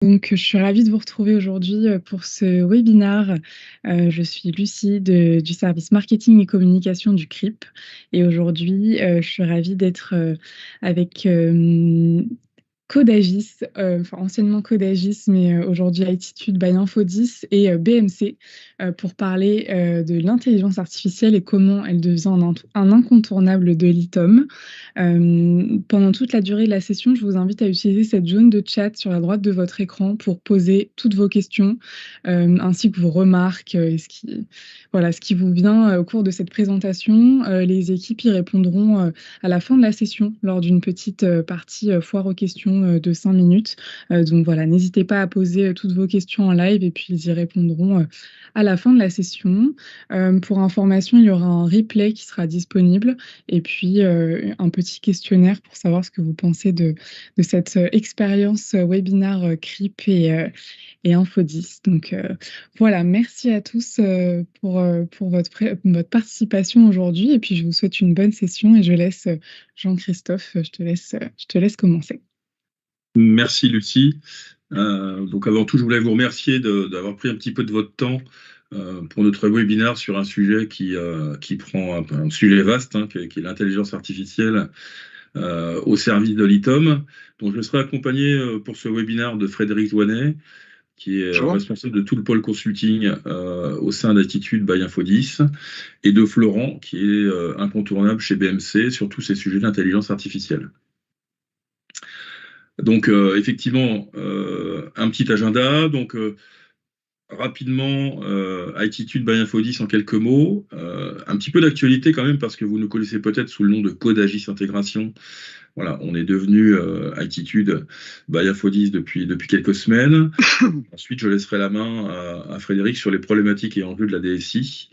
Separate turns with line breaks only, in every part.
Donc, je suis ravie de vous retrouver aujourd'hui, pour ce webinaire. Je suis Lucie du service marketing et communication du CRIP et aujourd'hui, je suis ravie d'être, avec, Codagis, enfin anciennement Codagis, mais aujourd'hui Attitude by Infodis et BMC, pour parler, de l'intelligence artificielle et comment elle devient un incontournable de l'e-com. Pendant toute la durée de la session, je vous invite à utiliser cette zone de chat sur la droite de votre écran pour poser toutes vos questions, ainsi que vos remarques, et ce qui vous vient, au cours de cette présentation. Les équipes y répondront, à la fin de la session lors d'une petite, partie, foire aux questions, de 5 minutes. Donc voilà, n'hésitez pas à poser, toutes vos questions en live et puis ils y répondront, à la fin de la session. Pour information, il y aura un replay qui sera disponible et puis, un petit questionnaire pour savoir ce que vous pensez de cette, expérience, webinaire, CRIP et Infodis. Donc, voilà, merci à tous, pour votre participation aujourd'hui et puis je vous souhaite une bonne session et je laisse, Jean-Christophe, je te laisse commencer.
Merci Lucie. Donc avant tout, je voulais vous remercier d'avoir pris un petit peu de votre temps pour notre webinaire sur un sujet qui prend un sujet vaste, qui est l'intelligence artificielle au service de l'e-com. Donc je serai accompagné pour ce webinaire de Frédéric Douanet, qui est responsable de tout le pôle consulting au sein d'Attitude by Infodis, et de Florent, qui est incontournable chez BMC sur tous ces sujets d'intelligence artificielle. Donc, effectivement, un petit agenda. Donc, rapidement, Attitude by Infodis en quelques mots. Un petit peu d'actualité quand même, parce que vous nous connaissez peut-être sous le nom de Codagis Intégration. Voilà, on est devenu Attitude by Infodis depuis quelques semaines. Ensuite, je laisserai la main à Frédéric sur les problématiques et enjeux de la DSI,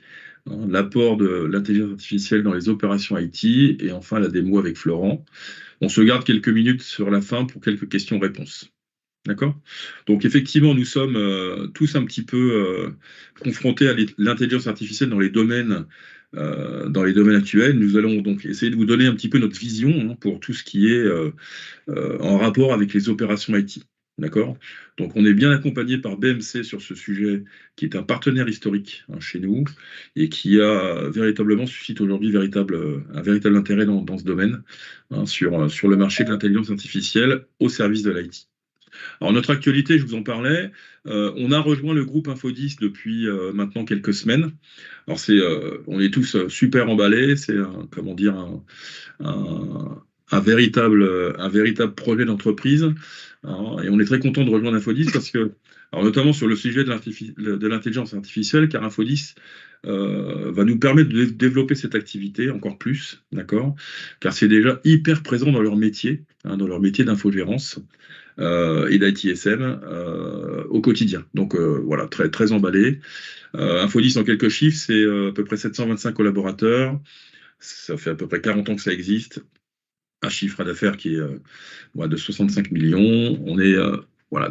l'apport de l'intelligence artificielle dans les opérations IT, et enfin la démo avec Florent. On se garde quelques minutes sur la fin pour quelques questions-réponses. D'accord ? Donc effectivement, nous sommes tous un petit peu confrontés à l'intelligence artificielle dans les domaines actuels. Nous allons donc essayer de vous donner un petit peu notre vision pour tout ce qui est en rapport avec les opérations IT. D'accord ? Donc on est bien accompagné par BMC sur ce sujet, qui est un partenaire historique chez nous et qui a véritablement suscite aujourd'hui un véritable intérêt dans ce domaine, sur le marché de l'intelligence artificielle au service de l'IT. Alors notre actualité, je vous en parlais, on a rejoint le groupe Infodis depuis maintenant quelques semaines. Alors on est tous super emballés, c'est un véritable projet d'entreprise, et on est très content de rejoindre Infodis parce que, alors notamment sur le sujet de l'intelligence artificielle, car Infodis va nous permettre de développer cette activité encore plus, d'accord, car c'est déjà hyper présent dans leur métier, dans leur métier d'infogérance et d'ITSM au quotidien. Donc voilà, très, très emballé. Infodis en quelques chiffres, c'est à peu près 725 collaborateurs, ça fait à peu près 40 ans que ça existe, un chiffre d'affaires qui est de 65 millions. On est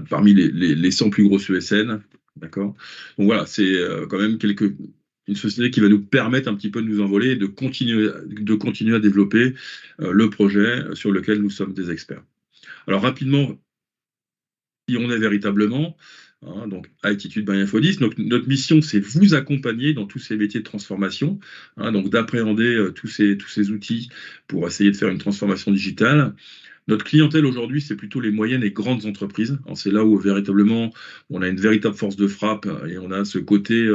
parmi les 100 plus grosses ESN. D'accord ? Donc voilà, c'est quand même une société qui va nous permettre un petit peu de nous envoler et de continuer à développer le projet sur lequel nous sommes des experts. Alors rapidement, qui on est véritablement, donc Attitude by Infodis. Donc, notre mission, c'est vous accompagner dans tous ces métiers de transformation, donc d'appréhender tous ces outils pour essayer de faire une transformation digitale. Notre clientèle aujourd'hui, c'est plutôt les moyennes et grandes entreprises. C'est là où véritablement on a une véritable force de frappe et on a ce côté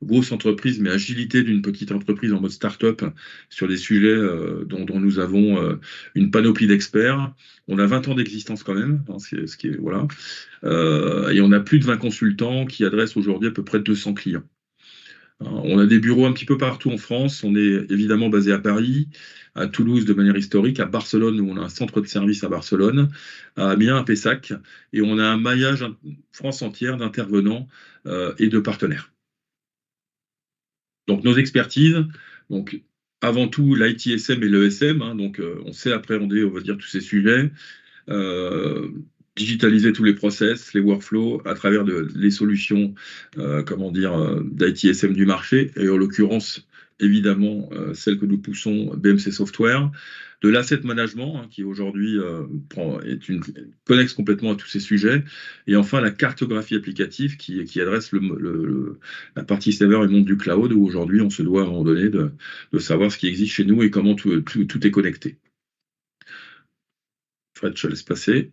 grosse entreprise, mais agilité d'une petite entreprise en mode start-up sur des sujets dont nous avons une panoplie d'experts. On a 20 ans d'existence quand même, ce qui est, voilà. Et on a plus de 20 consultants qui adressent aujourd'hui à peu près 200 clients. On a des bureaux un petit peu partout en France. On est évidemment basé à Paris, à Toulouse de manière historique, à Barcelone où on a un centre de service à Barcelone, à Amiens, à Pessac, et on a un maillage France entière d'intervenants et de partenaires. Donc nos expertises, donc avant tout l'ITSM et l'ESM, donc on sait appréhender, on va dire, tous ces sujets. Digitaliser tous les process, les workflows à travers les solutions d'ITSM du marché, et en l'occurrence évidemment celle que nous poussons, BMC Software, de l'asset management, qui aujourd'hui connexe complètement à tous ces sujets, et enfin la cartographie applicative qui adresse la partie serveur et monde du cloud, où aujourd'hui on se doit à un moment donné de savoir ce qui existe chez nous et comment tout est connecté. Fred, je te laisse passer.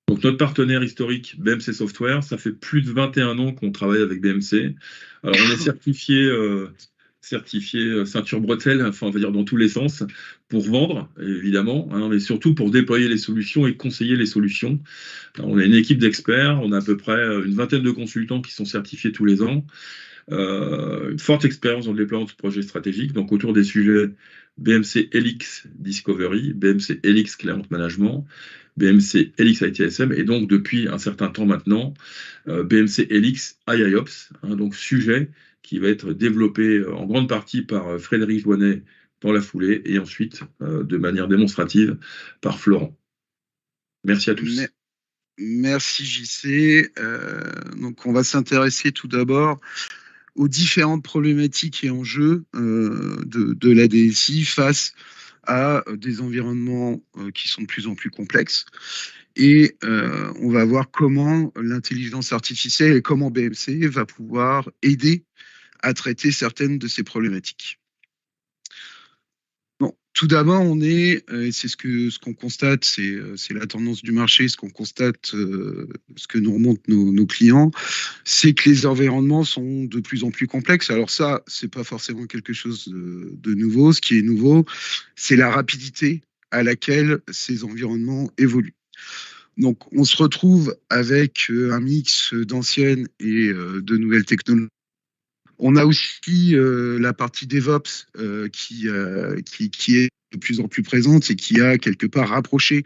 Donc notre partenaire historique, BMC Software, ça fait plus de 21 ans qu'on travaille avec BMC. Alors on est certifié ceinture bretelle, enfin on va dire dans tous les sens, pour vendre évidemment, mais surtout pour déployer les solutions et conseiller les solutions. Alors, on a une équipe d'experts, on a à peu près une vingtaine de consultants qui sont certifiés tous les ans. Une forte expérience dans le déploiement de projets stratégiques, donc autour des sujets BMC Helix Discovery, BMC Helix Client Management, BMC Helix ITSM, et donc depuis un certain temps maintenant, BMC Helix IIOps, donc sujet qui va être développé en grande partie par Frédéric Joannet dans la foulée, et ensuite de manière démonstrative par Florent. Merci à tous.
Merci JC. Donc on va s'intéresser tout d'abord aux différentes problématiques et enjeux de la DSI face à des environnements qui sont de plus en plus complexes. Et on va voir comment l'intelligence artificielle et comment BMC va pouvoir aider à traiter certaines de ces problématiques. Bon, tout d'abord, c'est ce qu'on constate, c'est la tendance du marché, ce qu'on constate, ce que nous remontent nos clients, c'est que les environnements sont de plus en plus complexes. Alors ça, c'est pas forcément quelque chose de nouveau. Ce qui est nouveau, c'est la rapidité à laquelle ces environnements évoluent. Donc, on se retrouve avec un mix d'anciennes et de nouvelles technologies. On a aussi la partie DevOps qui est de plus en plus présente et qui a quelque part rapproché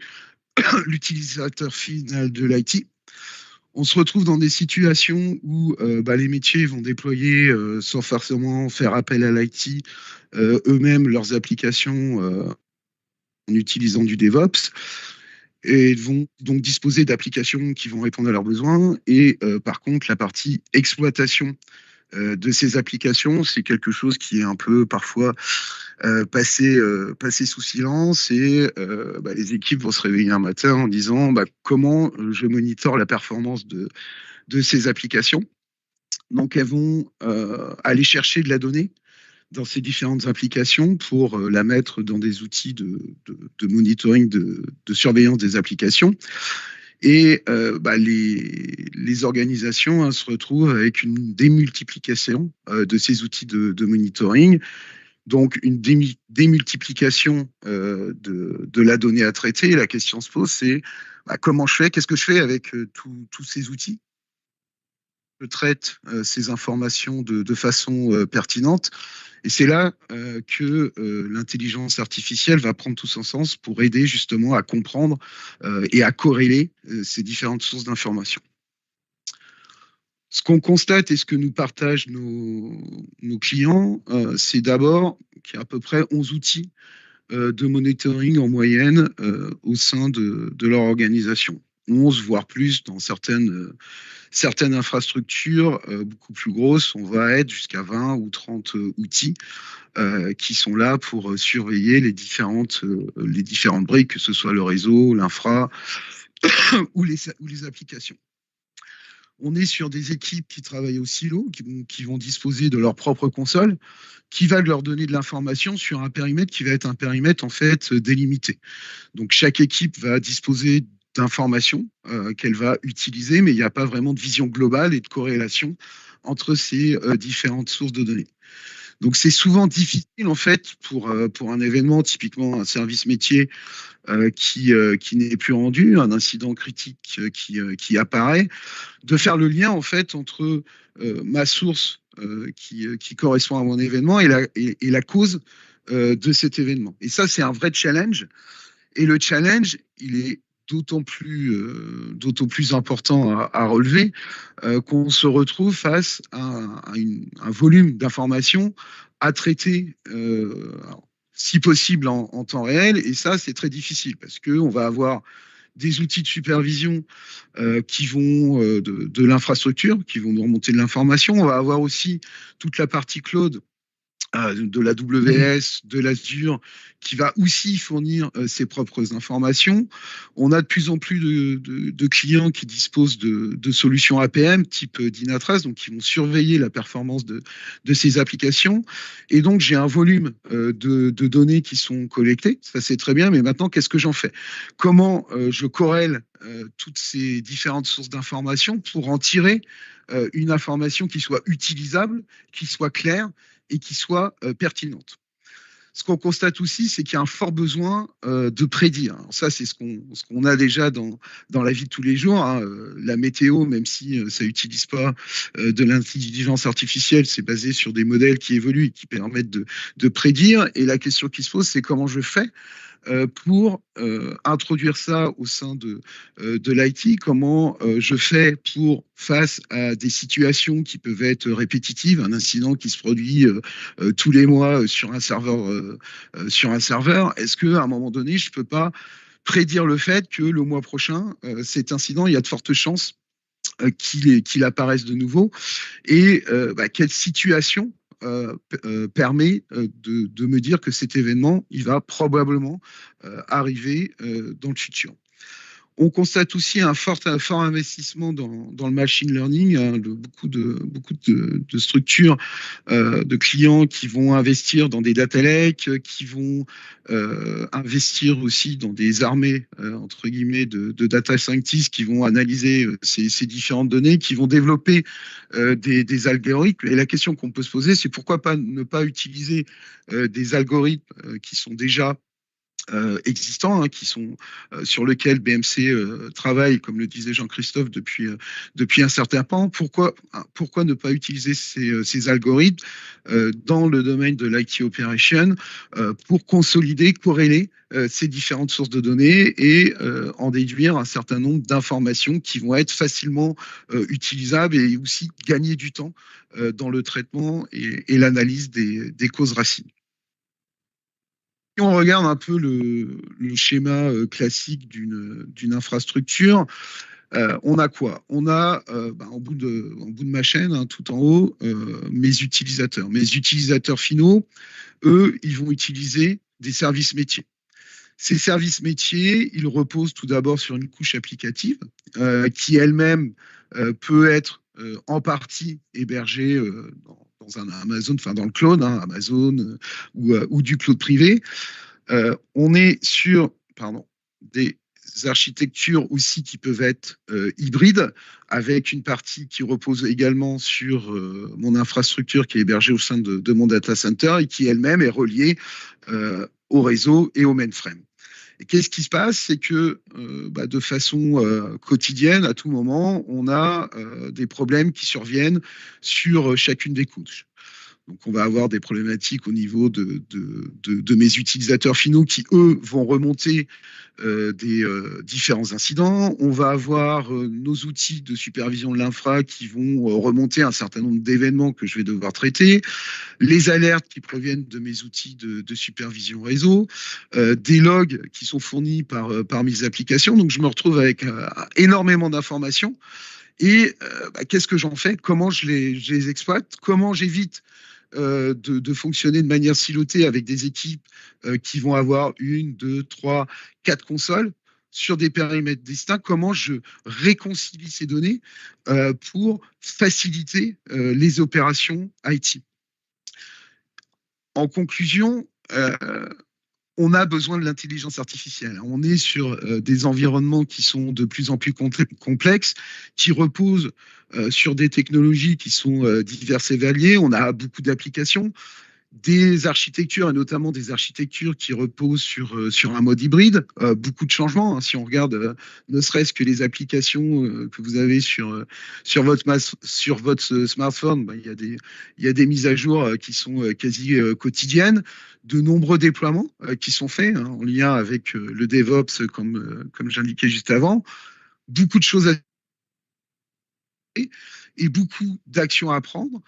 l'utilisateur final de l'IT. On se retrouve dans des situations où les métiers vont déployer sans forcément faire appel à l'IT eux-mêmes leurs applications en utilisant du DevOps, et vont donc disposer d'applications qui vont répondre à leurs besoins. Et par contre, la partie exploitation de ces applications, c'est quelque chose qui est un peu parfois passé sous silence, et les équipes vont se réveiller un matin en disant comment je monitore la performance de ces applications. Donc elles vont aller chercher de la donnée dans ces différentes applications pour la mettre dans des outils de monitoring, de surveillance des applications. Et les organisations se retrouvent avec une démultiplication de ces outils de monitoring, donc une démultiplication de la donnée à traiter. Et la question se pose, c'est comment je fais, qu'est-ce que je fais avec tous ces outils? Je traite ces informations de façon pertinente. Et c'est là que l'intelligence artificielle va prendre tout son sens pour aider justement à comprendre et à corréler ces différentes sources d'informations. Ce qu'on constate et ce que nous partagent nos clients, c'est d'abord qu'il y a à peu près 11 outils de monitoring en moyenne au sein de leur organisation. 11, voire plus, dans certaines infrastructures beaucoup plus grosses, on va être jusqu'à 20 ou 30 outils qui sont là pour surveiller les différentes briques, que ce soit le réseau, l'infra ou les applications. On est sur des équipes qui travaillent au silo, qui vont disposer de leur propre console, qui va leur donner de l'information sur un périmètre qui va être un périmètre en fait délimité. Donc chaque équipe va disposer d'informations qu'elle va utiliser, mais il n'y a pas vraiment de vision globale et de corrélation entre ces différentes sources de données. Donc c'est souvent difficile en fait pour un événement, typiquement un service métier qui n'est plus rendu, un incident critique qui apparaît, de faire le lien en fait entre ma source qui correspond à mon événement et la cause de cet événement. Et ça, c'est un vrai challenge. Et le challenge, il est d'autant plus important à relever qu'on se retrouve face à un volume d'informations à traiter, si possible en temps réel. Et ça, c'est très difficile parce qu'on va avoir des outils de supervision qui vont de l'infrastructure, qui vont nous remonter de l'information. On va avoir aussi toute la partie cloud de l'AWS, de l'Azure, qui va aussi fournir ses propres informations. On a de plus en plus de clients qui disposent de solutions APM type Dynatrace, donc qui vont surveiller la performance de ces applications. Et donc, j'ai un volume de données qui sont collectées. Ça, c'est très bien, mais maintenant, qu'est-ce que j'en fais? Comment je corrèle toutes ces différentes sources d'informations pour en tirer une information qui soit utilisable, qui soit claire et qui soit pertinente. Ce qu'on constate aussi, c'est qu'il y a un fort besoin de prédire. Alors ça, c'est ce qu'on a déjà dans la vie de tous les jours. Hein. La météo, même si ça n'utilise pas de l'intelligence artificielle, c'est basé sur des modèles qui évoluent et qui permettent de prédire. Et la question qui se pose, c'est comment je fais pour introduire ça au sein de l'IT, comment je fais pour, face à des situations qui peuvent être répétitives, un incident qui se produit tous les mois sur un serveur, est-ce qu'à un moment donné, je ne peux pas prédire le fait que le mois prochain, cet incident, il y a de fortes chances qu'il apparaisse de nouveau, et quelle situation permet de me dire que cet événement, il va probablement arriver dans le futur. On constate aussi un fort investissement dans le machine learning, hein, beaucoup de structures, de clients qui vont investir dans des data lakes, qui vont investir aussi dans des armées, entre guillemets, de data scientists qui vont analyser ces différentes données, qui vont développer des algorithmes. Et la question qu'on peut se poser, c'est pourquoi ne pas utiliser des algorithmes qui sont déjà existants, hein, sur lesquels BMC travaille, comme le disait Jean-Christophe, depuis un certain temps. Pourquoi ne pas utiliser ces algorithmes dans le domaine de l'IT Operation pour consolider, corréler ces différentes sources de données et en déduire un certain nombre d'informations qui vont être facilement utilisables, et aussi gagner du temps dans le traitement et l'analyse des causes racines. Si on regarde un peu le schéma classique d'une infrastructure, on a quoi? On a en bout de ma chaîne, hein, tout en haut, mes utilisateurs. Mes utilisateurs finaux, eux, ils vont utiliser des services métiers. Ces services métiers, ils reposent tout d'abord sur une couche applicative qui elle-même peut être en partie hébergée dans un Amazon, enfin dans le cloud, hein, Amazon ou du cloud privé. On est sur des architectures aussi qui peuvent être hybrides, avec une partie qui repose également sur mon infrastructure qui est hébergée au sein de mon data center et qui elle-même est reliée au réseau et au mainframe. Et qu'est-ce qui se passe? C'est que de façon quotidienne, à tout moment, on a des problèmes qui surviennent sur chacune des couches. Donc, on va avoir des problématiques au niveau de mes utilisateurs finaux qui, eux, vont remonter des différents incidents. On va avoir nos outils de supervision de l'infra qui vont remonter un certain nombre d'événements que je vais devoir traiter, les alertes qui proviennent de mes outils de supervision réseau, des logs qui sont fournis par mes applications. Donc, je me retrouve avec énormément d'informations. Et qu'est-ce que j'en fais? Comment je les exploite? Comment j'évite de fonctionner de manière silotée avec des équipes qui vont avoir 1, 2, 3, 4 consoles sur des périmètres distincts? Comment je réconcilie ces données pour faciliter les opérations IT? En conclusion, on a besoin de l'intelligence artificielle. On est sur des environnements qui sont de plus en plus complexes, qui reposent sur des technologies qui sont diverses et variées. On a beaucoup d'applications, des architectures, et notamment des architectures qui reposent sur un mode hybride. Beaucoup de changements, hein. Si on regarde ne serait-ce que les applications que vous avez sur votre smartphone, il y a des mises à jour qui sont quasi quotidiennes, de nombreux déploiements qui sont faits, hein, en lien avec le DevOps, comme j'indiquais juste avant. Beaucoup de choses à et beaucoup d'actions à prendre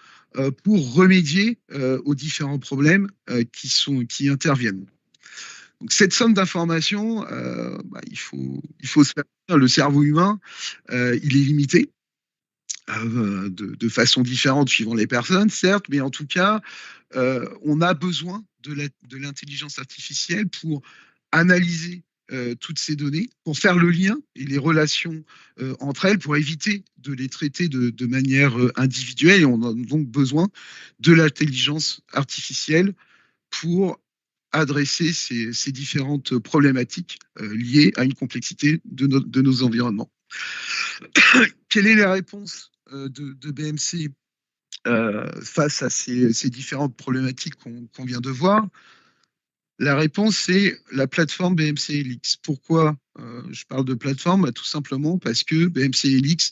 pour remédier aux différents problèmes qui interviennent. Donc, cette somme d'informations, il faut se faire. Le cerveau humain, il est limité. de façon différente suivant les personnes, certes, mais en tout cas, on a besoin de l'intelligence artificielle pour analyser toutes ces données, pour faire le lien et les relations entre elles, pour éviter de les traiter de manière individuelle. Et on a donc besoin de l'intelligence artificielle pour adresser ces différentes problématiques liées à une complexité de nos environnements. Quelle est la réponse de BMC face à ces différentes problématiques qu'on vient de voir? La réponse, c'est la plateforme BMC Helix. Pourquoi je parle de plateforme? Tout simplement parce que BMC Helix,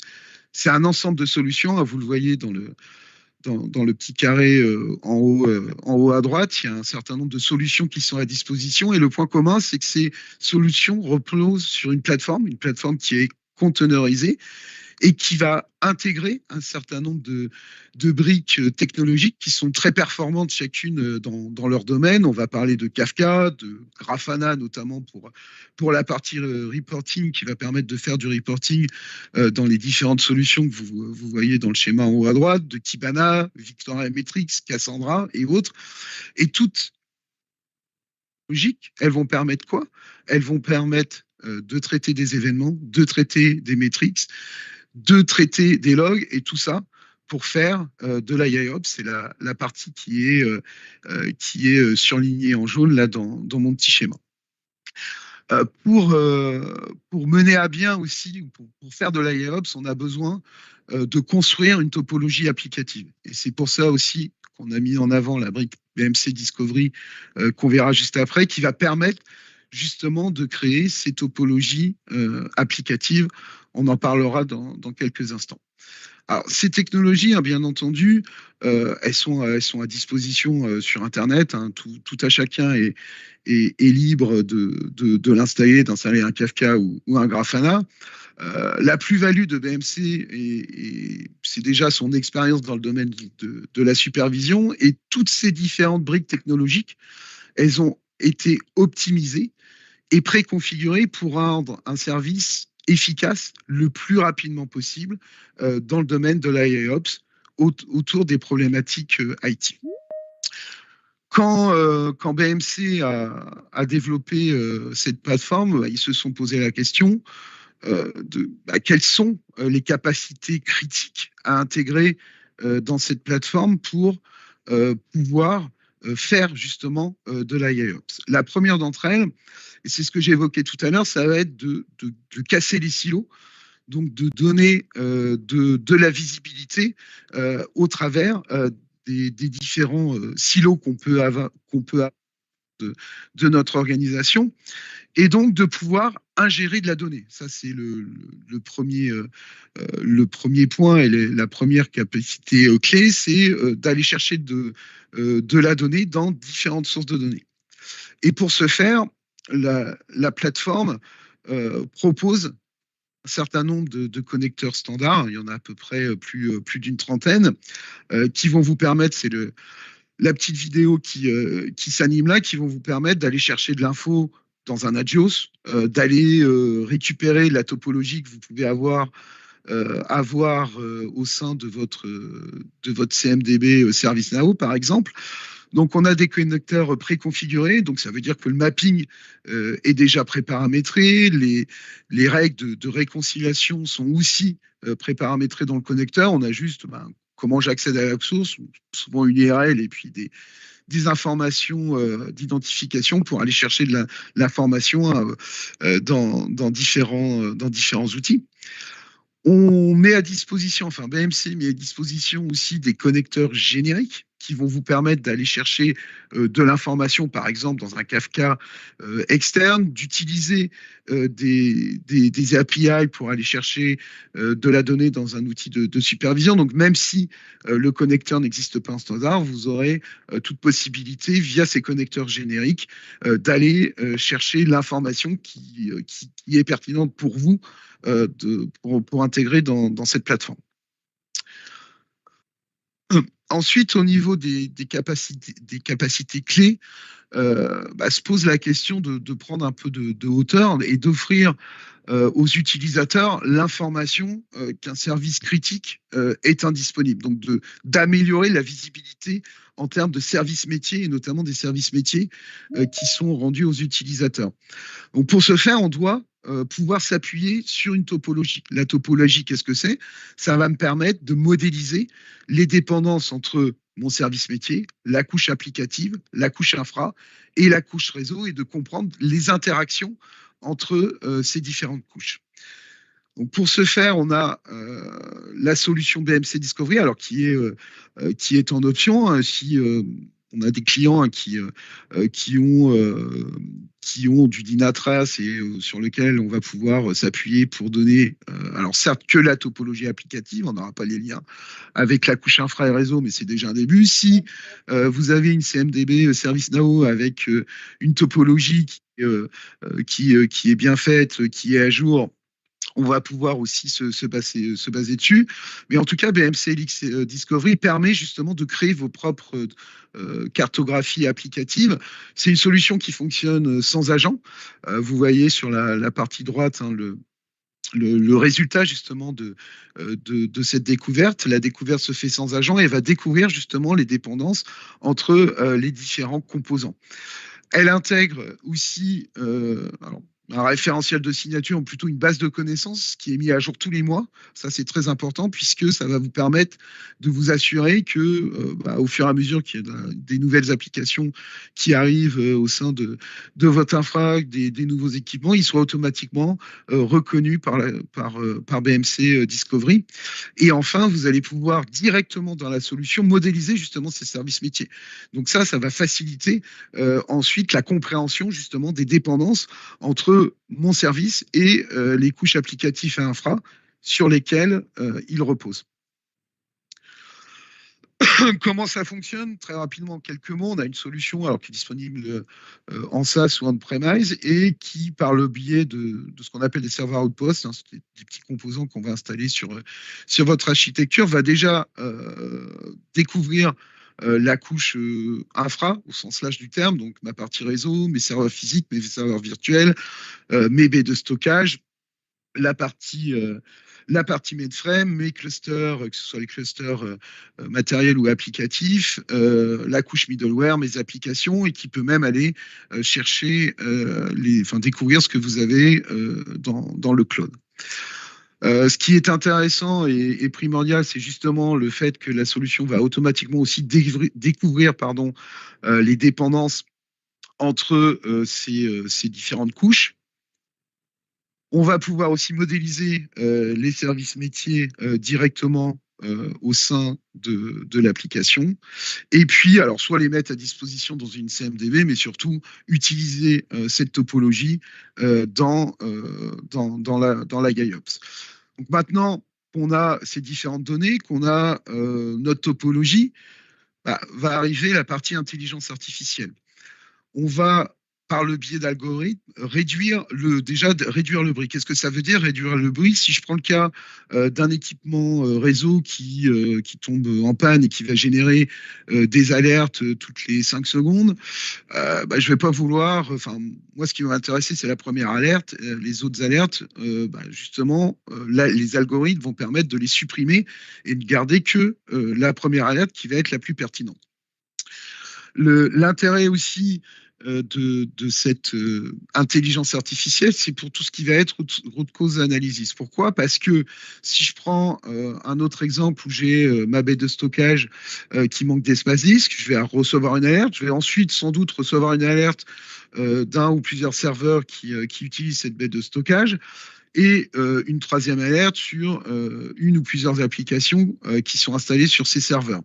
c'est un ensemble de solutions. Vous le voyez dans le petit carré en haut à droite, il y a un certain nombre de solutions qui sont à disposition. Et le point commun, c'est que ces solutions reposent sur une plateforme qui est conteneurisée et qui va intégrer un certain nombre de briques technologiques qui sont très performantes chacune dans leur domaine. On va parler de Kafka, de Grafana notamment pour la partie reporting qui va permettre de faire du reporting dans les différentes solutions que vous voyez dans le schéma en haut à droite, de Kibana, Victoria Metrics, Cassandra et autres. Et toutes logiques, elles vont permettre quoi? Elles vont permettre de traiter des événements, de traiter des métriques, de traiter des logs et tout ça pour faire de l'IIOps. C'est la partie qui est surlignée en jaune là dans mon petit schéma. Pour mener à bien aussi, pour faire de l'IIOps, on a besoin de construire une topologie applicative. Et c'est pour ça aussi qu'on a mis en avant la brique BMC Discovery qu'on verra juste après, qui va permettre justement de créer ces topologies applicatives. On en parlera dans quelques instants. Alors, ces technologies, bien entendu, elles sont à disposition sur Internet. Tout à chacun est libre de l'installer, d'installer un Kafka ou un Grafana. La plus-value de BMC, c'est déjà son expérience dans le domaine de la supervision. Et toutes ces différentes briques technologiques, elles ont été optimisées et préconfigurées pour rendre un service efficace le plus rapidement possible dans le domaine de l'IIOps autour des problématiques IT. Quand BMC a développé cette plateforme, ils se sont posé la question de quelles sont les capacités critiques à intégrer dans cette plateforme pour pouvoir faire justement de l'IIOps. La première d'entre elles, et c'est ce que j'ai évoqué tout à l'heure, ça va être de casser les silos, donc de donner de la visibilité au travers des différents silos qu'on peut avoir de notre organisation, et donc de pouvoir ingérer de la donnée. Ça, c'est le premier point et la première capacité clé, c'est d'aller chercher de la donnée dans différentes sources de données. Et pour ce faire, la plateforme propose un certain nombre de connecteurs standards. Il y en a à peu près plus d'une trentaine qui vont vous permettre, c'est la petite vidéo qui s'anime là, qui vont vous permettre d'aller chercher de l'info dans un Agios, d'aller récupérer la topologie que vous pouvez avoir au sein de votre CMDB ServiceNow, par exemple. Donc, on a des connecteurs préconfigurés. Donc, ça veut dire que le mapping est déjà préparamétré. Les règles de réconciliation sont aussi préparamétrées dans le connecteur. On a juste comment j'accède à la source, souvent une URL et puis des informations d'identification pour aller chercher de l'information dans différents outils. On met à disposition, BMC met à disposition aussi des connecteurs génériques qui vont vous permettre d'aller chercher de l'information, par exemple dans un Kafka externe, d'utiliser des API pour aller chercher de la donnée dans un outil de supervision. Donc même si le connecteur n'existe pas en standard, vous aurez toute possibilité via ces connecteurs génériques d'aller chercher l'information qui est pertinente pour vous pour intégrer dans cette plateforme. Ensuite, au niveau des capacités clés, se pose la question de prendre un peu de hauteur et d'offrir aux utilisateurs l'information qu'un service critique est indisponible. Donc d'améliorer la visibilité en termes de services métiers et notamment des services métiers qui sont rendus aux utilisateurs. Donc pour ce faire, on doit pouvoir s'appuyer sur une topologie. La topologie, qu'est-ce que c'est? Ça va me permettre de modéliser les dépendances entre mon service métier, la couche applicative, la couche infra et la couche réseau et de comprendre les interactions entre ces différentes couches. Donc pour ce faire, on a la solution BMC Discovery, alors qui est en option. Hein, si on a des clients hein, qui ont du Dynatrace et sur lequel on va pouvoir s'appuyer pour donner, alors certes que la topologie applicative, on n'aura pas les liens avec la couche infra et réseau, mais c'est déjà un début. Si vous avez une CMDB ServiceNow avec une topologie qui est bien faite, qui est à jour, on va pouvoir aussi se baser dessus. Mais en tout cas, BMC LX Discovery permet justement de créer vos propres cartographies applicatives. C'est une solution qui fonctionne sans agent. Vous voyez sur la partie droite hein, le résultat justement de cette découverte. La découverte se fait sans agent et va découvrir justement les dépendances entre les différents composants. Elle intègre aussi un référentiel de signature, ou plutôt une base de connaissances qui est mise à jour tous les mois. Ça, c'est très important puisque ça va vous permettre de vous assurer que, au fur et à mesure qu'il y a des nouvelles applications qui arrivent au sein de votre infra, des nouveaux équipements, ils soient automatiquement reconnus par BMC Discovery. Et enfin, vous allez pouvoir directement dans la solution modéliser justement ces services métiers. Donc ça va faciliter ensuite la compréhension justement des dépendances entre mon service et les couches applicatives et infra sur lesquelles il repose. Comment ça fonctionne? Très rapidement, en quelques mots, on a une solution alors, qui est disponible en SaaS ou on-premise et qui, par le biais de ce qu'on appelle des serveurs outposts, hein, c'est des petits composants qu'on va installer sur votre architecture, va déjà découvrir la couche infra au sens large du terme, donc ma partie réseau, mes serveurs physiques, mes serveurs virtuels, mes baies de stockage, la partie mainframe, mes clusters, que ce soit les clusters matériels ou applicatifs, la couche middleware, mes applications, et qui peut même aller chercher, découvrir ce que vous avez dans le cloud. Ce qui est intéressant et primordial, c'est justement le fait que la solution va automatiquement aussi découvrir les dépendances entre ces différentes couches. On va pouvoir aussi modéliser les services métiers directement au sein de l'application. Et puis, alors, soit les mettre à disposition dans une CMDB, mais surtout utiliser cette topologie dans la GaiOps. Donc maintenant qu'on a ces différentes données, qu'on a notre topologie, va arriver la partie intelligence artificielle. On va, par le biais d'algorithmes, réduire le bruit. Qu'est-ce que ça veut dire, réduire le bruit? Si je prends le cas d'un équipement réseau qui tombe en panne et qui va générer des alertes toutes les 5 secondes, je ne vais pas vouloir... moi, ce qui va m'intéresser, c'est la première alerte. Les autres alertes, justement, les algorithmes vont permettre de les supprimer et de garder que la première alerte qui va être la plus pertinente. L'intérêt aussi de cette intelligence artificielle, c'est pour tout ce qui va être root cause analysis. Pourquoi? Parce que si je prends un autre exemple où j'ai ma baie de stockage qui manque d'espace disque, je vais recevoir une alerte, je vais ensuite sans doute recevoir une alerte d'un ou plusieurs serveurs qui utilisent cette baie de stockage, et une troisième alerte sur une ou plusieurs applications qui sont installées sur ces serveurs.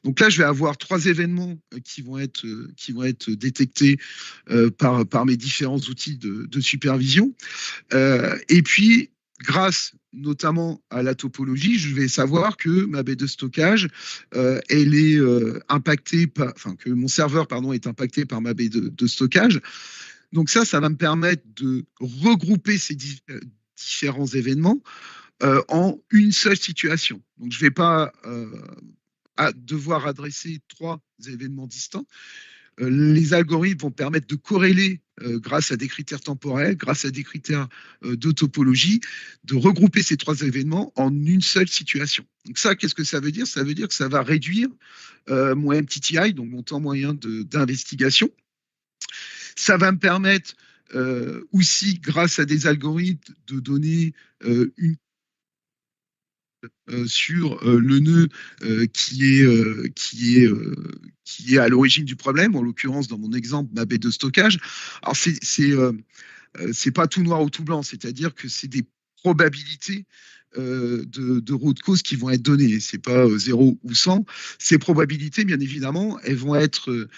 Donc là, je vais avoir 3 événements qui vont être détectés par mes différents outils de supervision. Et puis, grâce notamment à la topologie, je vais savoir que ma baie de stockage, elle est impactée que mon serveur est impacté par ma baie de stockage. Donc ça va me permettre de regrouper ces différents événements en une seule situation. Donc je ne vais pas devoir adresser 3 événements distincts. les algorithmes vont permettre de corréler grâce à des critères temporels, grâce à des critères de topologie, de regrouper ces 3 événements en une seule situation. Donc ça, qu'est-ce que ça veut dire? Ça veut dire que ça va réduire mon MTTI, donc mon temps moyen d'investigation. Ça va me permettre aussi, grâce à des algorithmes, de donner une sur le nœud qui est à l'origine du problème, en l'occurrence dans mon exemple ma baie de stockage. Alors c'est pas tout noir ou tout blanc, c'est-à-dire que c'est des probabilités de root cause qui vont être données. C'est pas 0 ou 100. Ces probabilités, bien évidemment, elles vont être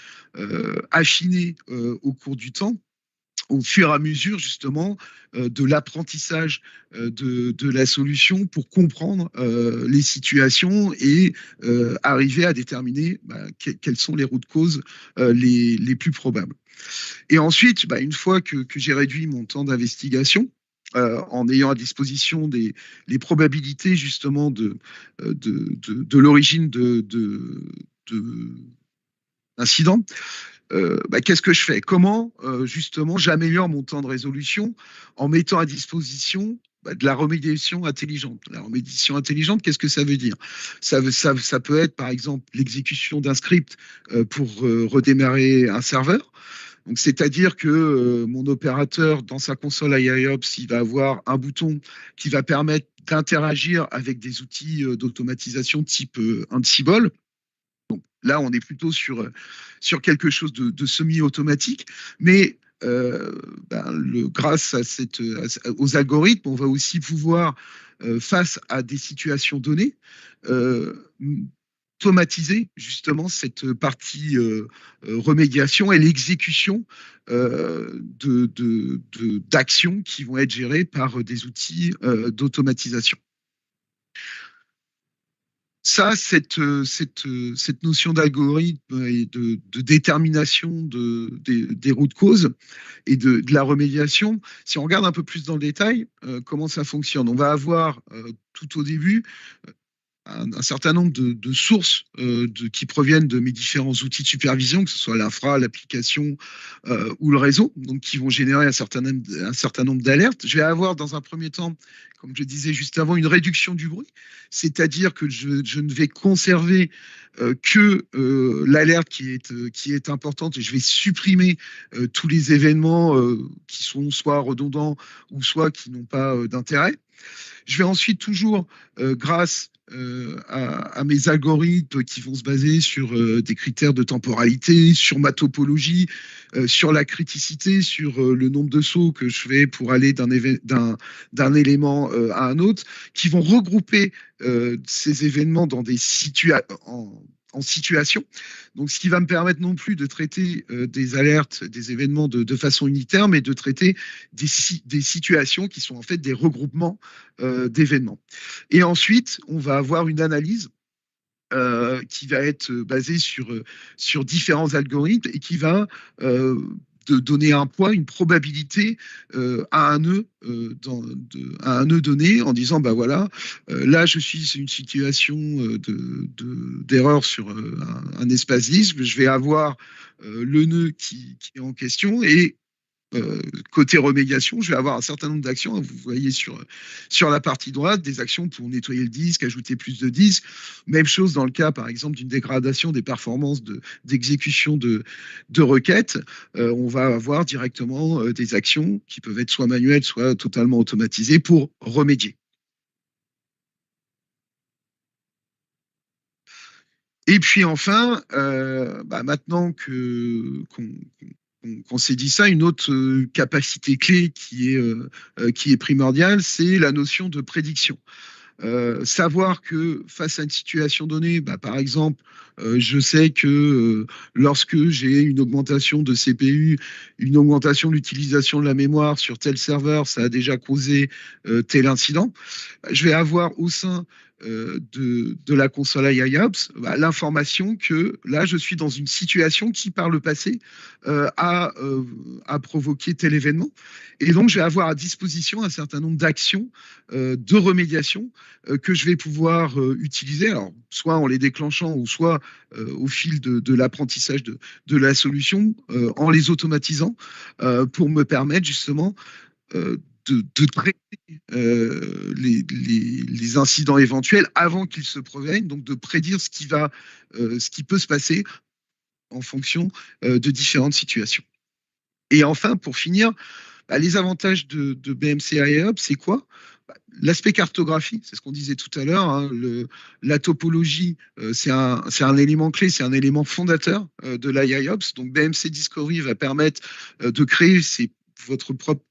affinées au cours du temps, au fur et à mesure justement de l'apprentissage de la solution pour comprendre les situations et arriver à déterminer quelles sont les routes causes les plus probables. Et ensuite, une fois que j'ai réduit mon temps d'investigation, en ayant à disposition les probabilités justement de l'origine d'incidents, qu'est-ce que je fais? Comment justement j'améliore mon temps de résolution en mettant à disposition de la remédiation intelligente. La remédiation intelligente, qu'est-ce que ça veut dire? Ça peut être par exemple l'exécution d'un script pour redémarrer un serveur. Donc, c'est-à-dire que mon opérateur, dans sa console IIOps, il va avoir un bouton qui va permettre d'interagir avec des outils d'automatisation type Ansible. Donc, là, on est plutôt sur quelque chose de semi-automatique, mais grâce aux algorithmes, on va aussi pouvoir, face à des situations données, automatiser justement cette partie remédiation et l'exécution d'actions qui vont être gérées par des outils d'automatisation. Ça, cette notion d'algorithme et de détermination des routes causes et de la remédiation, si on regarde un peu plus dans le détail, comment ça fonctionne, on va avoir tout au début un certain nombre de sources qui proviennent de mes différents outils de supervision, que ce soit l'infra, l'application ou le réseau, donc qui vont générer un certain nombre d'alertes. Je vais avoir dans un premier temps, comme je disais juste avant, une réduction du bruit, c'est-à-dire que je ne vais conserver que l'alerte qui est importante et je vais supprimer tous les événements qui sont soit redondants ou soit qui n'ont pas d'intérêt. Je vais ensuite toujours, grâce à mes algorithmes qui vont se baser sur des critères de temporalité, sur ma topologie, sur la criticité, sur le nombre de sauts que je fais pour aller d'un élément à un autre, qui vont regrouper ces événements dans des en situation. Donc, ce qui va me permettre non plus de traiter des alertes, des événements de façon unitaire, mais de traiter des situations qui sont en fait des regroupements d'événements. Et ensuite, on va avoir une analyse qui va être basée sur différents algorithmes et qui va de donner un poids, une probabilité à un nœud donné en disant voilà, là je suis sur une situation d'erreur sur un espace disque, je vais avoir le nœud qui est en question et côté remédiation, je vais avoir un certain nombre d'actions. Vous voyez sur la partie droite, des actions pour nettoyer le disque, ajouter plus de disques. Même chose dans le cas, par exemple, d'une dégradation des performances d'exécution de requêtes. On va avoir directement des actions qui peuvent être soit manuelles, soit totalement automatisées pour remédier. Et puis enfin, maintenant qu'on s'est dit ça, une autre capacité clé qui est primordiale, c'est la notion de prédiction. Savoir que face à une situation donnée, par exemple, je sais que lorsque j'ai une augmentation de CPU, une augmentation de l'utilisation de la mémoire sur tel serveur, ça a déjà causé tel incident, je vais avoir au sein de la console IIOps l'information que là, je suis dans une situation qui, par le passé, a provoqué tel événement. Et donc, je vais avoir à disposition un certain nombre d'actions de remédiation que je vais pouvoir utiliser, alors, soit en les déclenchant ou soit au fil de l'apprentissage de la solution, en les automatisant pour me permettre justement de traiter les incidents éventuels avant qu'ils se produisent, donc de prédire ce qui peut se passer en fonction de différentes situations. Et enfin, pour finir, les avantages de BMC IAOps, c'est quoi? L'aspect cartographie, c'est ce qu'on disait tout à l'heure, hein, la topologie, c'est un élément clé, c'est un élément fondateur de l'IAOps. Donc BMC Discovery va permettre de créer votre propre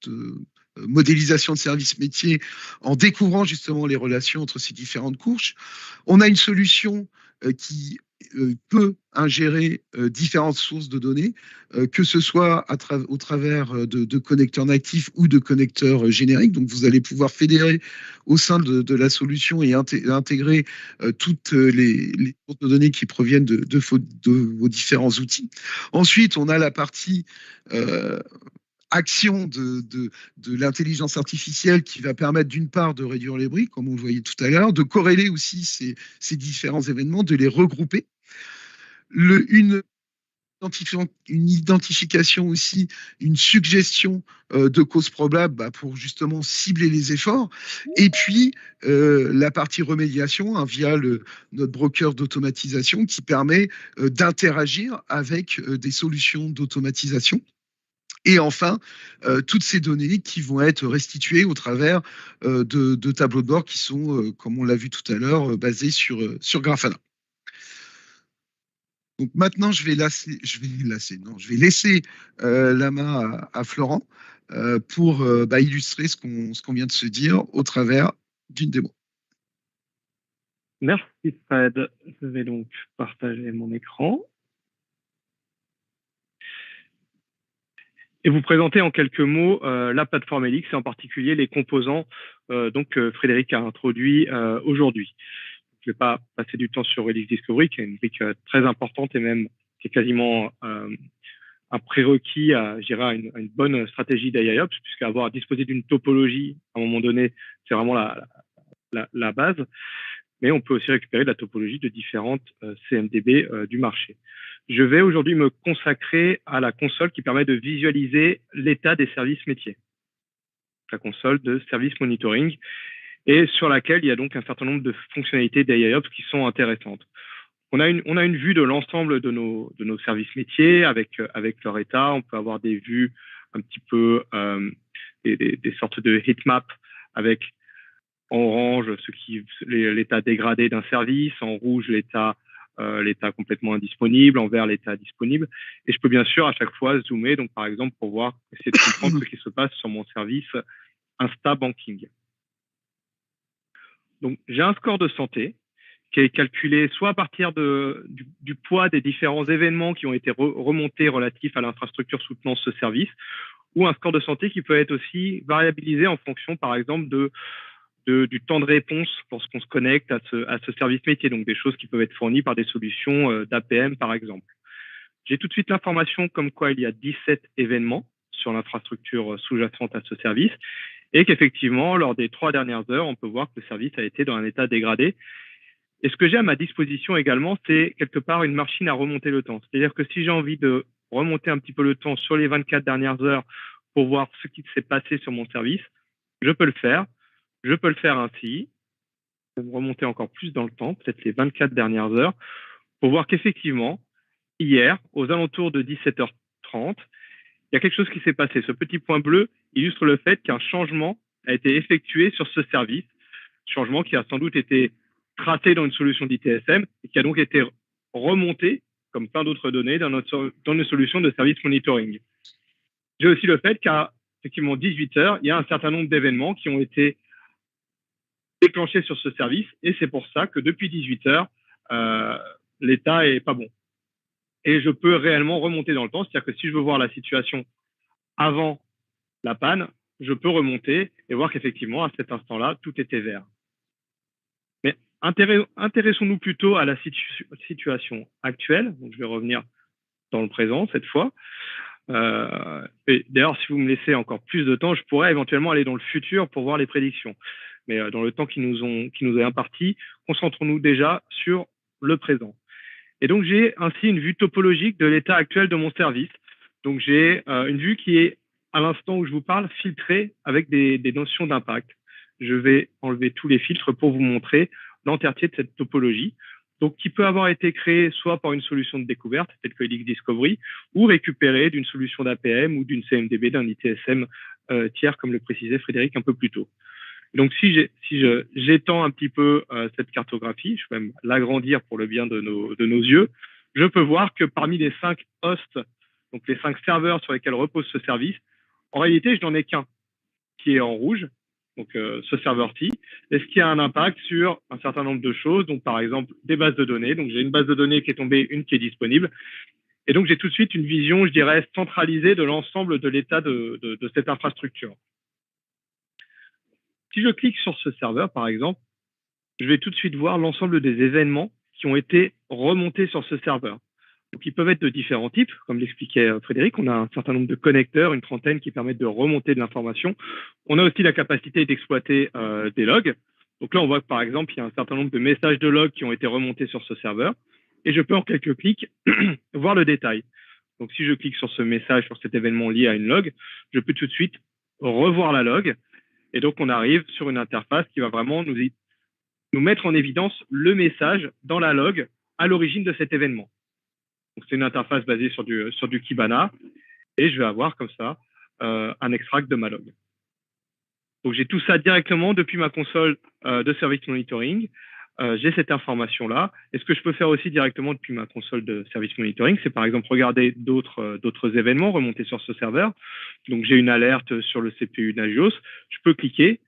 modélisation de services métiers en découvrant justement les relations entre ces différentes couches. On a une solution qui peut ingérer différentes sources de données, que ce soit au travers de connecteurs natifs ou de connecteurs génériques. Donc, vous allez pouvoir fédérer au sein de la solution et intégrer toutes les sources de données qui proviennent de vos différents outils. Ensuite, on a la partie action de l'intelligence artificielle qui va permettre d'une part de réduire les bruits, comme on le voyait tout à l'heure, de corréler aussi ces différents événements, de les regrouper. Une identification aussi, une suggestion de causes probables pour justement cibler les efforts. Et puis, la partie remédiation via notre broker d'automatisation qui permet d'interagir avec des solutions d'automatisation. Et enfin, toutes ces données qui vont être restituées au travers de tableaux de bord qui sont, comme on l'a vu tout à l'heure, basés sur Grafana. Donc maintenant, je vais laisser la main à Florent pour illustrer ce qu'on vient de se dire au travers d'une démo.
Merci Fred. Je vais donc partager mon écran. Et vous présenter en quelques mots la plateforme Helix et en particulier les composants que Frédéric a introduits aujourd'hui. Je ne vais pas passer du temps sur Helix Discovery, qui est une brique très importante et même qui est quasiment un prérequis à une bonne stratégie d'IIOps, puisqu'avoir à disposer d'une topologie à un moment donné, c'est vraiment la base. Mais on peut aussi récupérer de la topologie de différentes CMDB du marché. Je vais aujourd'hui me consacrer à la console qui permet de visualiser l'état des services métiers. La console de service monitoring et sur laquelle il y a donc un certain nombre de fonctionnalités d'IIOps qui sont intéressantes. On a une vue de l'ensemble de nos services métiers avec leur état. On peut avoir des vues un petit peu des sortes de heatmaps avec en orange l'état dégradé d'un service, en rouge l'état complètement indisponible, en vert l'état disponible. Et je peux bien sûr à chaque fois zoomer, donc par exemple pour essayer de comprendre ce qui se passe sur mon service Insta Banking. Donc j'ai un score de santé qui est calculé soit à partir du poids des différents événements qui ont été remontés relatifs à l'infrastructure soutenant ce service, ou un score de santé qui peut être aussi variabilisé en fonction par exemple du temps de réponse lorsqu'on se connecte à ce service métier, donc des choses qui peuvent être fournies par des solutions d'APM par exemple. J'ai tout de suite l'information comme quoi il y a 17 événements sur l'infrastructure sous-jacente à ce service et qu'effectivement, lors des 3 dernières heures, on peut voir que le service a été dans un état dégradé. Et ce que j'ai à ma disposition également, c'est quelque part une machine à remonter le temps. C'est-à-dire que si j'ai envie de remonter un petit peu le temps sur les 24 dernières heures pour voir ce qui s'est passé sur mon service, je peux le faire. Je peux le faire ainsi, remonter encore plus dans le temps, peut-être les 24 dernières heures, pour voir qu'effectivement, hier, aux alentours de 17h30, il y a quelque chose qui s'est passé. Ce petit point bleu illustre le fait qu'un changement a été effectué sur ce service, changement qui a sans doute été tracé dans une solution d'ITSM et qui a donc été remonté, comme plein d'autres données, dans une solution de service monitoring. J'ai aussi le fait qu'à effectivement 18h, il y a un certain nombre d'événements qui ont été déclenchés sur ce service et c'est pour ça que depuis 18h, l'état est pas bon. Et je peux réellement remonter dans le temps, c'est-à-dire que si je veux voir la situation avant la panne, je peux remonter et voir qu'effectivement, à cet instant-là, tout était vert. Mais intéressons-nous plutôt à la situation actuelle. Donc, je vais revenir dans le présent cette fois. Et d'ailleurs, si vous me laissez encore plus de temps, je pourrais éventuellement aller dans le futur pour voir les prédictions. Mais dans le temps qui nous est imparti, concentrons-nous déjà sur le présent. Et donc, j'ai ainsi une vue topologique de l'état actuel de mon service. Donc, j'ai une vue qui est, à l'instant où je vous parle, filtrée avec des notions d'impact. Je vais enlever tous les filtres pour vous montrer l'entièreté de cette topologie, donc qui peut avoir été créée soit par une solution de découverte, telle que Helix Discovery, ou récupérée d'une solution d'APM ou d'une CMDB, d'un ITSM tiers, comme le précisait Frédéric un peu plus tôt. Donc, si j'étends un petit peu cette cartographie, je peux même l'agrandir pour le bien de nos yeux, je peux voir que parmi les 5 hosts, donc les 5 serveurs sur lesquels repose ce service, en réalité, je n'en ai qu'un qui est en rouge, donc ce serveur-ci. Est-ce qu'il y a un impact sur un certain nombre de choses? Donc, par exemple, des bases de données. Donc, j'ai une base de données qui est tombée, une qui est disponible. Et donc, j'ai tout de suite une vision, je dirais, centralisée de l'ensemble de l'état de cette infrastructure. Si je clique sur ce serveur, par exemple, je vais tout de suite voir l'ensemble des événements qui ont été remontés sur ce serveur. Donc, ils peuvent être de différents types, comme l'expliquait Frédéric. On a un certain nombre de connecteurs, une trentaine, qui permettent de remonter de l'information. On a aussi la capacité d'exploiter des logs. Donc là, on voit que, par exemple, il y a un certain nombre de messages de logs qui ont été remontés sur ce serveur. Et je peux, en quelques clics, voir le détail. Donc, si je clique sur ce message, sur cet événement lié à une log, je peux tout de suite revoir la log. Et donc, on arrive sur une interface qui va vraiment nous mettre en évidence le message dans la log à l'origine de cet événement. Donc, c'est une interface basée sur du Kibana. Et je vais avoir comme ça un extract de ma log. Donc, j'ai tout ça directement depuis ma console de service monitoring. J'ai cette information-là. Et ce que je peux faire aussi directement depuis ma console de service monitoring, c'est par exemple regarder d'autres événements remontés sur ce serveur. Donc, j'ai une alerte sur le CPU Nagios. Je peux cliquer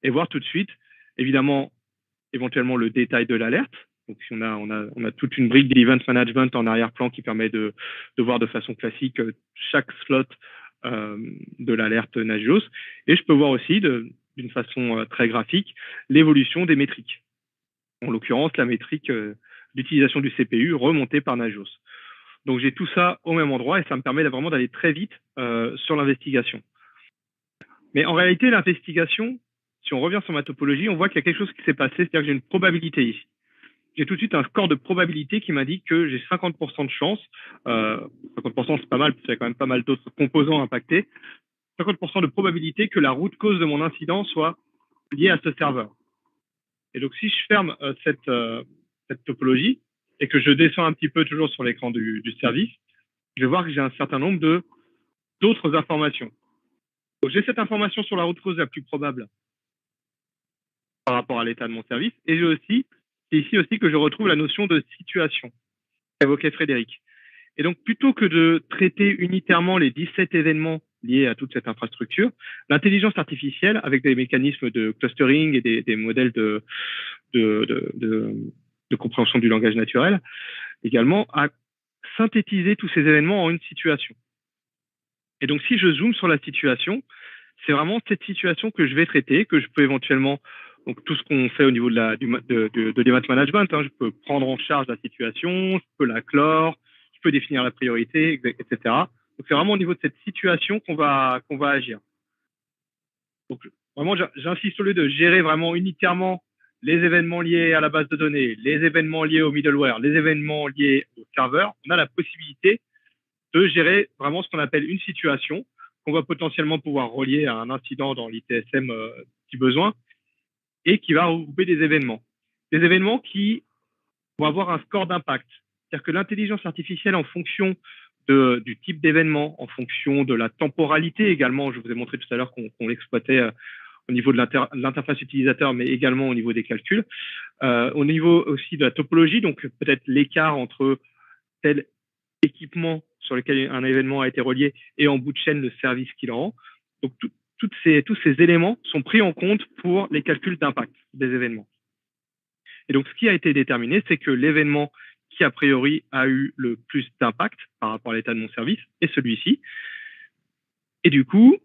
et voir tout de suite, évidemment, éventuellement le détail de l'alerte. Donc, si on a toute une brique d'event management en arrière-plan qui permet de voir de façon classique chaque slot de l'alerte Nagios. Et je peux voir aussi, d'une façon très graphique, l'évolution des métriques. En l'occurrence, la métrique d'utilisation du CPU remontée par Nagios. Donc, j'ai tout ça au même endroit et ça me permet vraiment d'aller très vite sur l'investigation. Mais en réalité, l'investigation, si on revient sur ma topologie, on voit qu'il y a quelque chose qui s'est passé, c'est-à-dire que j'ai une probabilité ici. J'ai tout de suite un score de probabilité qui m'indique que j'ai 50% de chance. 50%, c'est pas mal, parce qu'il y a quand même pas mal d'autres composants impactés. 50% de probabilité que la root cause de mon incident soit liée à ce serveur. Et donc, si je ferme cette topologie et que je descends un petit peu toujours sur l'écran du service, je vais voir que j'ai un certain nombre d'autres informations. Donc, j'ai cette information sur la root cause la plus probable par rapport à l'état de mon service. Et c'est ici aussi que je retrouve la notion de situation qu'évoquait Frédéric. Et donc, plutôt que de traiter unitairement les 17 événements liés à toute cette infrastructure, l'intelligence artificielle, avec des mécanismes de clustering et des modèles de compréhension du langage naturel, également, a synthétisé tous ces événements en une situation. Et donc, si je zoome sur la situation, c'est vraiment cette situation que je vais traiter, que je peux éventuellement, donc tout ce qu'on fait au niveau de l'event management, je peux prendre en charge la situation, je peux la clore, je peux définir la priorité, etc. Donc, c'est vraiment au niveau de cette situation qu'on va agir. Donc, vraiment, j'insiste sur le de gérer vraiment unitairement les événements liés à la base de données, les événements liés au middleware, les événements liés au serveur. On a la possibilité de gérer vraiment ce qu'on appelle une situation qu'on va potentiellement pouvoir relier à un incident dans l'ITSM si besoin et qui va regrouper des événements. Des événements qui vont avoir un score d'impact. C'est-à-dire que l'intelligence artificielle, en fonction du type d'événement, en fonction de la temporalité également, je vous ai montré tout à l'heure qu'on l'exploitait au niveau de l'interface utilisateur, mais également au niveau des calculs, au niveau aussi de la topologie, donc peut-être l'écart entre tel équipement sur lequel un événement a été relié et en bout de chaîne le service qu'il rend. Donc tous ces éléments sont pris en compte pour les calculs d'impact des événements. Et donc ce qui a été déterminé, c'est que l'événement qui a priori a eu le plus d'impact par rapport à l'état de mon service est celui-ci. Et du coup,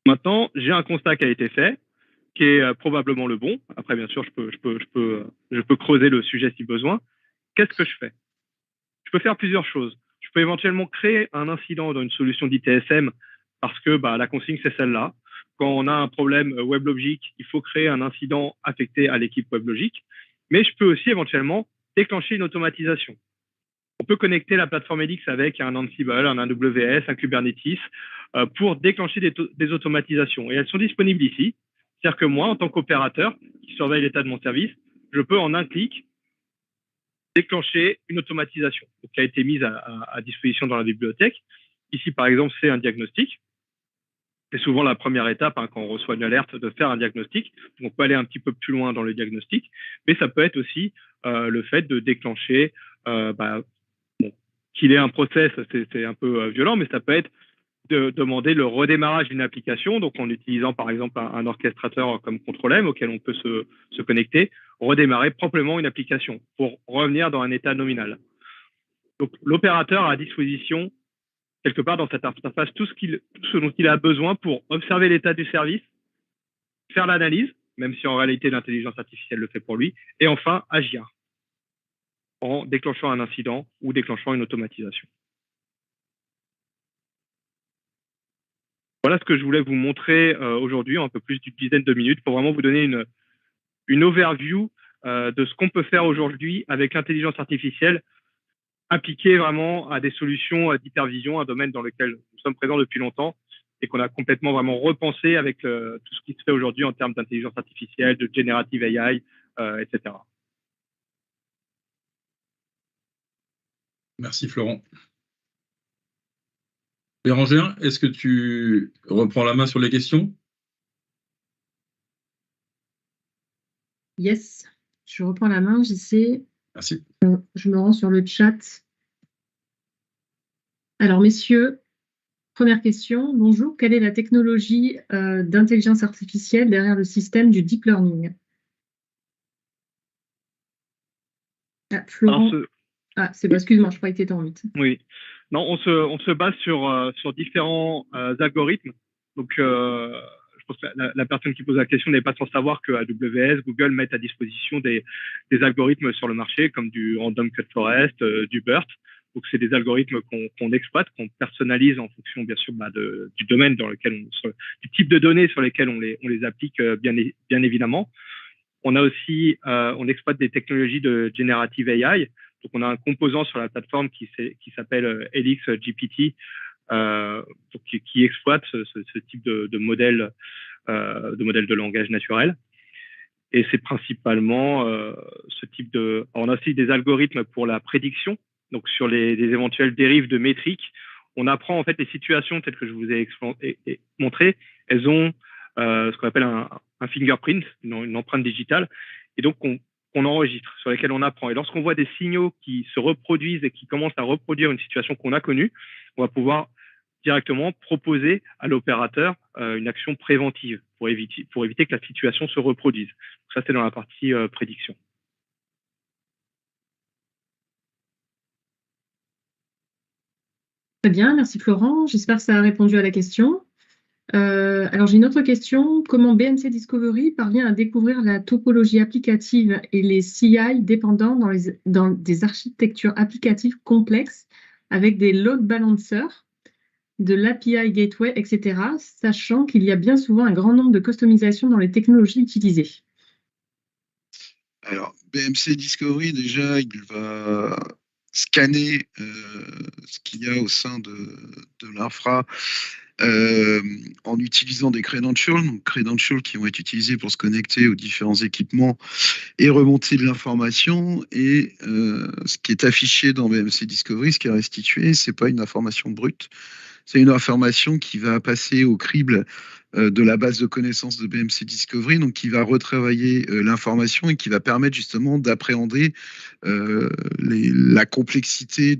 maintenant, j'ai un constat qui a été fait. qui est probablement le bon. Après, bien sûr, je peux creuser le sujet si besoin. Qu'est-ce que je fais? Je peux faire plusieurs choses. Je peux éventuellement créer un incident dans une solution d'ITSM parce que la consigne, c'est celle-là. Quand on a un problème WebLogic, il faut créer un incident affecté à l'équipe WebLogic. Mais je peux aussi éventuellement déclencher une automatisation. On peut connecter la plateforme Helix avec un Ansible, un AWS, un Kubernetes pour déclencher des automatisations. Et elles sont disponibles ici. C'est-à-dire que moi, en tant qu'opérateur qui surveille l'état de mon service, je peux en un clic déclencher une automatisation qui a été mise à disposition dans la bibliothèque. Ici, par exemple, c'est un diagnostic. C'est souvent la première étape quand on reçoit une alerte de faire un diagnostic. On peut aller un petit peu plus loin dans le diagnostic, mais ça peut être aussi le fait de déclencher, qu'il ait un process, c'est un peu violent, mais ça peut être de demander le redémarrage d'une application, donc en utilisant par exemple un orchestrateur comme Control-M auquel on peut se connecter, redémarrer proprement une application pour revenir dans un état nominal. Donc l'opérateur a à disposition, quelque part dans cette interface, tout ce dont il a besoin pour observer l'état du service, faire l'analyse, même si en réalité l'intelligence artificielle le fait pour lui, et enfin agir en déclenchant un incident ou déclenchant une automatisation. Voilà ce que je voulais vous montrer aujourd'hui, en un peu plus d'une dizaine de minutes, pour vraiment vous donner une overview de ce qu'on peut faire aujourd'hui avec l'intelligence artificielle appliquée vraiment à des solutions d'hypervision, un domaine dans lequel nous sommes présents depuis longtemps et qu'on a complètement vraiment repensé avec tout ce qui se fait aujourd'hui en termes d'intelligence artificielle, de generative AI, etc.
Merci Florent. Bérangère, est-ce que tu reprends la main sur les questions?
Yes, je reprends la main, JC.
Merci.
Je me rends sur le chat. Alors, messieurs, première question. Bonjour, quelle est la technologie d'intelligence artificielle derrière le système du deep learning? Florent. C'est pas, excuse-moi, je crois que tu étais en mythe.
Oui. Non, on se base sur différents algorithmes. Donc, je pense que la personne qui pose la question n'est pas sans savoir que AWS, Google mettent à disposition des algorithmes sur le marché, comme du Random Cut Forest, du BERT. Donc, c'est des algorithmes qu'on exploite, qu'on personnalise en fonction, bien sûr, du domaine dans lequel du type de données sur lesquelles on les applique, bien évidemment. On a aussi, on exploite des technologies de generative AI. Donc, on a un composant sur la plateforme qui s'appelle Helix GPT, qui exploite ce type de modèle de langage naturel. Et c'est principalement ce type de... Alors, on a aussi des algorithmes pour la prédiction, donc sur des éventuelles dérives de métriques. On apprend en fait les situations telles que je vous ai montré. Elles ont ce qu'on appelle un fingerprint, une empreinte digitale. Et donc, qu'on enregistre, sur lesquels on apprend. Et lorsqu'on voit des signaux qui se reproduisent et qui commencent à reproduire une situation qu'on a connue, on va pouvoir directement proposer à l'opérateur une action préventive pour éviter que la situation se reproduise. Donc ça, c'est dans la partie prédiction.
Très bien, merci Florent. J'espère que ça a répondu à la question. Alors j'ai une autre question. Comment BMC Discovery parvient à découvrir la topologie applicative et les CI dépendants dans des architectures applicatives complexes avec des load balancers, de l'API gateway, etc., sachant qu'il y a bien souvent un grand nombre de customisations dans les technologies utilisées?
Alors, BMC Discovery, déjà, il va scanner ce qu'il y a au sein de l'infra en utilisant des credentials, donc credentials qui vont être utilisés pour se connecter aux différents équipements et remonter de l'information. Et ce qui est affiché dans BMC Discovery, ce qui est restitué, c'est pas une information brute, c'est une information qui va passer au crible de la base de connaissances de BMC Discovery, donc qui va retravailler l'information et qui va permettre justement d'appréhender la complexité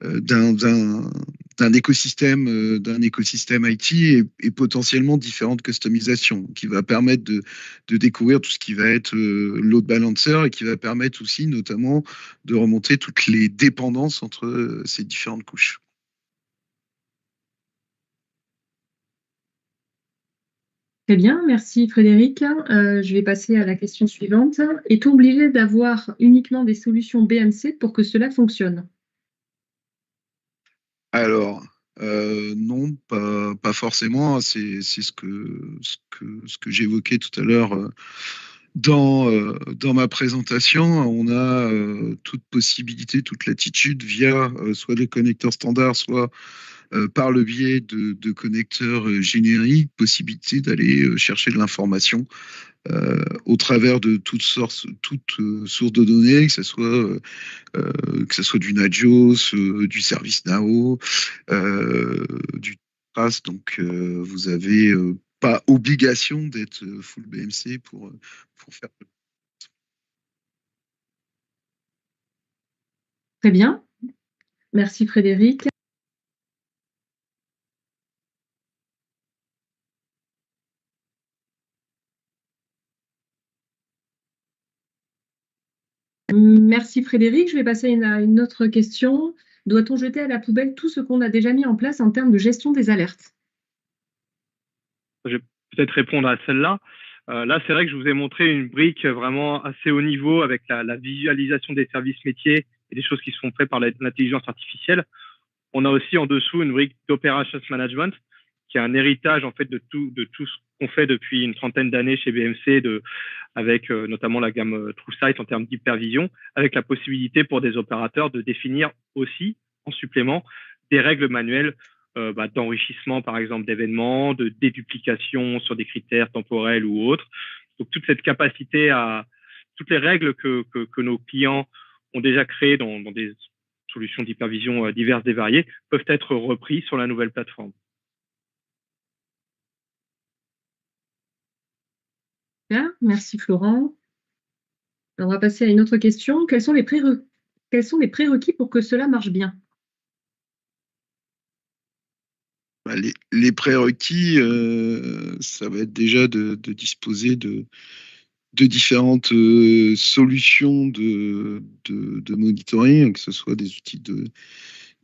d'un écosystème IT et potentiellement différentes customisations, qui va permettre de découvrir tout ce qui va être load balancer et qui va permettre aussi notamment de remonter toutes les dépendances entre ces différentes couches.
Très bien, merci Frédéric. Je vais passer à la question suivante. Est-on obligé d'avoir uniquement des solutions BMC pour que cela fonctionne?
Alors, non, pas forcément. C'est ce que j'évoquais tout à l'heure dans ma présentation. On a toute possibilité, toute latitude via soit les connecteurs standards, soit par le biais de connecteurs génériques, possibilité d'aller chercher de l'information au travers de toutes sources de données, que ce soit du Nagios, du ServiceNow, du Trace. Donc, vous avez pas obligation d'être full BMC pour faire.
Très bien, merci Frédéric. Merci Frédéric. Je vais passer à une autre question. Doit-on jeter à la poubelle tout ce qu'on a déjà mis en place en termes de gestion des alertes?
Je vais peut-être répondre à celle-là. Là, c'est vrai que je vous ai montré une brique vraiment assez haut niveau avec la visualisation des services métiers et des choses qui se font faites par l'intelligence artificielle. On a aussi en dessous une brique d'operations management qui est un héritage en fait de tout ce qu'on fait depuis une trentaine d'années chez BMC, avec notamment la gamme TrueSight en termes d'hypervision, avec la possibilité pour des opérateurs de définir aussi en supplément des règles manuelles d'enrichissement, par exemple, d'événements, de déduplication sur des critères temporels ou autres. Donc, toute cette capacité toutes les règles que nos clients ont déjà créées dans des solutions d'hypervision diverses et variées peuvent être reprises sur la nouvelle plateforme.
Bien, merci Florent. On va passer à une autre question. Quels sont les prérequis pour que cela marche bien?
Les prérequis, ça va être déjà de disposer de différentes solutions de monitoring, que ce soit des outils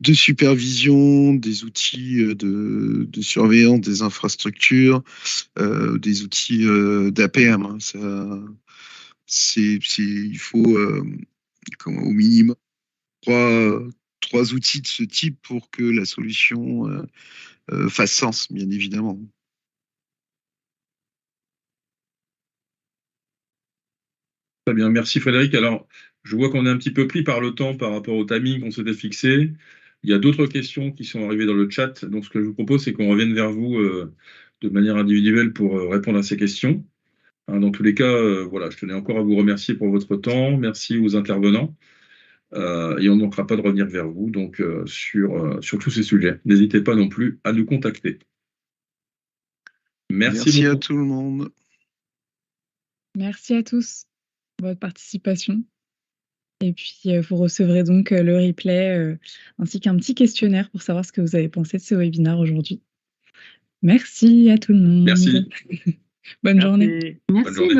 de supervision, des outils de surveillance des infrastructures, des outils d'APM. Hein. Il faut au minimum trois outils de ce type pour que la solution fasse sens, bien évidemment.
Très bien, merci Frédéric. Alors, je vois qu'on est un petit peu pris par le temps par rapport au timing qu'on s'était fixé. Il y a d'autres questions qui sont arrivées dans le chat. Donc, ce que je vous propose, c'est qu'on revienne vers vous de manière individuelle pour répondre à ces questions. Hein, dans tous les cas, voilà, je tenais encore à vous remercier pour votre temps. Merci aux intervenants. Et on ne manquera pas de revenir vers vous donc, sur tous ces sujets. N'hésitez pas non plus à nous contacter.
Merci
beaucoup.
À tout le monde.
Merci à tous pour votre participation. Et puis, vous recevrez donc le replay ainsi qu'un petit questionnaire pour savoir ce que vous avez pensé de ce webinaire aujourd'hui. Merci à tout le monde.
Merci.
Bonne journée.
Merci.
Bonne journée.